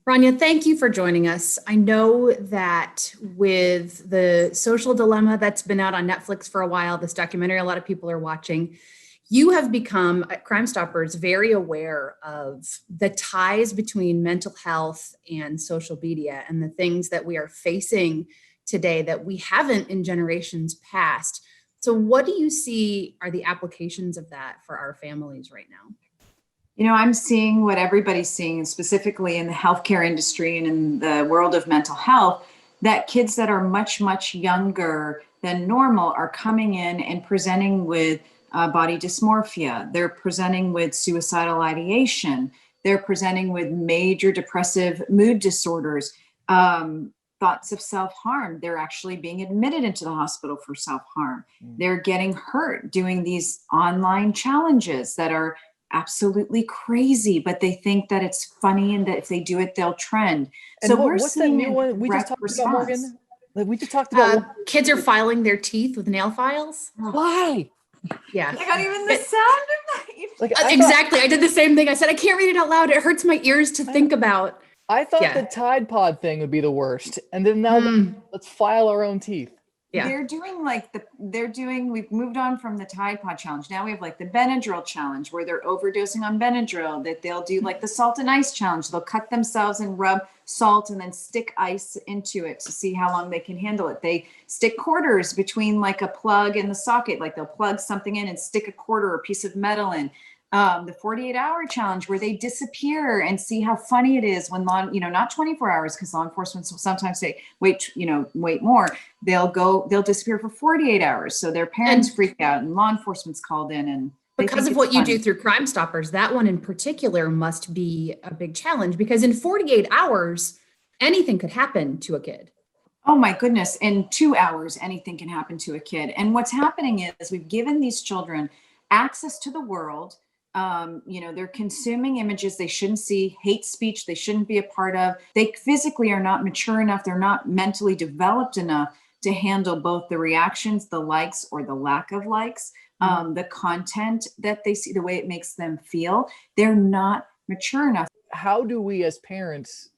Rania, thank you for joining us. I know that with the social dilemma that's been out on Netflix for a while, this documentary a lot of people are watching, you have become at Crime Stoppers very aware of the ties between mental health and social media and the things that we are facing today that we haven't in generations past. So, what do you see are the applications of that for our families right now? I'm seeing what everybody's seeing, specifically in the healthcare industry and in the world of mental health, that kids that are much, much younger than normal are coming in and presenting with body dysmorphia. They're presenting with suicidal ideation. They're presenting with major depressive mood disorders, thoughts of self-harm. They're actually being admitted into the hospital for self-harm. They're getting hurt doing these online challenges that are absolutely crazy, but they think that it's funny and that if they do it, they'll trend. And So we're what's that seeing new a one we just direct talked about, response. Morgan? Like we just talked about Kids are filing their teeth with nail files. why? Yeah. I got even the sound of that. Like Exactly. I did the same thing. I said, I can't read it out loud. It hurts my ears to think about. I thought Yeah. the Tide Pod thing would be the worst, and then now let's file our own teeth. Yeah. They're doing we've moved on from the Tide Pod challenge. Now we have like the Benadryl challenge where they're overdosing on Benadryl, that they'll do like the salt and ice challenge. They'll cut themselves and rub salt and then stick ice into it to see how long they can handle it. They stick quarters between like a plug and the socket, like they'll plug something in and stick a quarter or a piece of metal in. The 48-hour challenge where they disappear and see how funny it is when not 24 hours, because law enforcement will sometimes say, wait more. They'll disappear for 48 hours. So their parents freak out and law enforcement's called in, and because of what you do through Crime Stoppers, that one in particular must be a big challenge because in 48 hours, anything could happen to a kid. Oh my goodness. In 2 hours, anything can happen to a kid. And what's happening is we've given these children access to the world. They're consuming images they shouldn't see, hate speech they shouldn't be a part of. They physically are not mature enough. They're not mentally developed enough to handle both the reactions, the likes or the lack of likes, the content that they see, the way it makes them feel. They're not mature enough. How do we as parents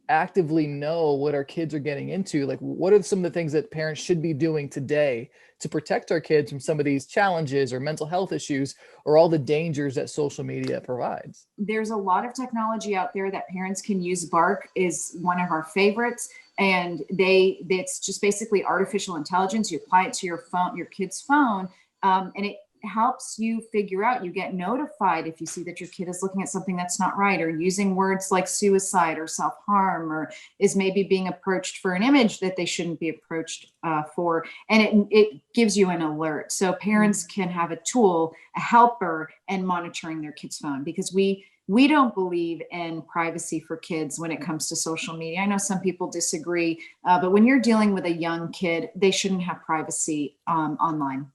actively know what our kids are getting into? Like, what are some of the things that parents should be doing today to protect our kids from some of these challenges or mental health issues or all the dangers that social media provides? There's a lot of technology out there that parents can use. Bark is one of our favorites. And it's just basically artificial intelligence. You apply it to your phone, your kid's phone, and it helps you figure out, you get notified if you see that your kid is looking at something that's not right, or using words like suicide or self-harm, or is maybe being approached for an image that they shouldn't be approached for. And it gives you an alert. So parents can have a tool, a helper, and monitoring their kid's phone, because we don't believe in privacy for kids when it comes to social media. I know some people disagree, but when you're dealing with a young kid, they shouldn't have privacy online.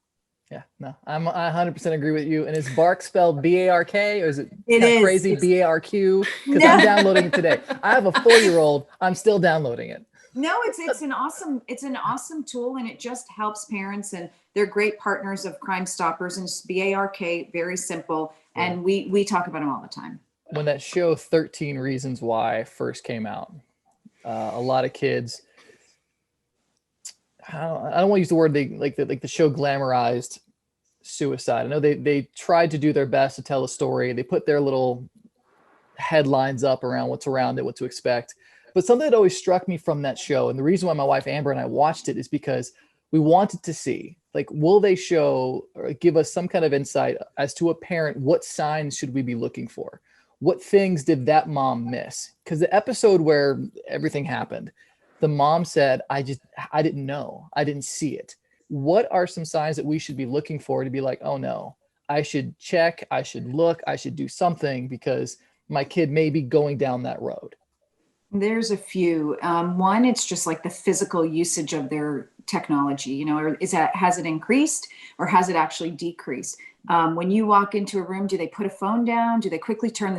Yeah, no, I 100% agree with you. And is Bark spelled B-A-R-K, or is it crazy B-A-R-Q? Because I'm downloading it today. I have a 4-year-old. I'm still downloading it. No, it's an awesome tool, and it just helps parents, and they're great partners of Crime Stoppers, and it's B-A-R-K, very simple. And we talk about them all the time. When that show 13 Reasons Why first came out, a lot of kids, I don't want to use the word the show glamorized suicide. I know they tried to do their best to tell a story. They put their little headlines up around what's around it, what to expect. But something that always struck me from that show, and the reason why my wife Amber and I watched it, is because we wanted to see, like, will they show or give us some kind of insight as to a parent? What signs should we be looking for? What things did that mom miss? Because the episode where everything happened, the mom said, I didn't know. I didn't see it. What are some signs that we should be looking for to be like, oh no, I should check, I should look, I should do something because my kid may be going down that road? There's a few. One, it's just like the physical usage of their technology, or has it increased or has it actually decreased? When you walk into a room, do they put a phone down? Do they quickly turn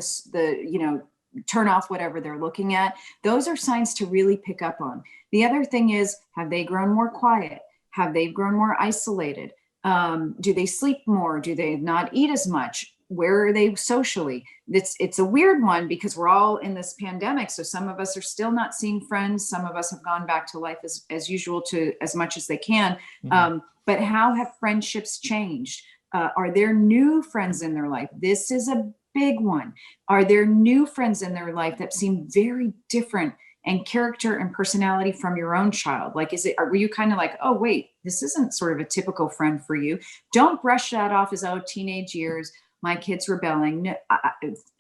turn off whatever they're looking at? Those are signs to really pick up on. The other thing is, have they grown more quiet? Have they grown more isolated? Do they sleep more? Do they not eat as much? where are they socially? It's a weird one because we're all in this pandemic. So some of us are still not seeing friends. Some of us have gone back to life as usual, to as much as they can. But how have friendships changed? Are there new friends in their life? This is a big one. Are there new friends in their life that seem very different and character and personality from your own child? Like, were you kind of like, oh, wait, this isn't sort of a typical friend for you? Don't brush that off as, oh, teenage years, my kid's rebelling. No,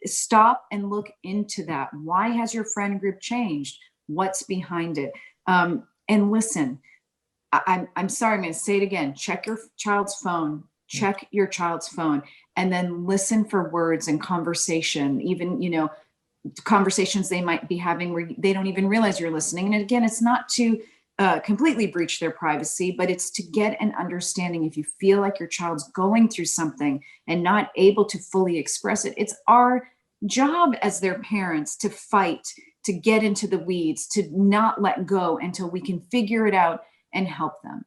stop and look into that. Why has your friend group changed? What's behind it? And listen, I'm sorry, I'm going to say it again. Check your child's phone. Check your child's phone, and then listen for words and conversation, even, conversations they might be having where they don't even realize you're listening. And again, it's not to completely breach their privacy, but it's to get an understanding. If you feel like your child's going through something and not able to fully express it, it's our job as their parents to fight, to get into the weeds, to not let go until we can figure it out and help them.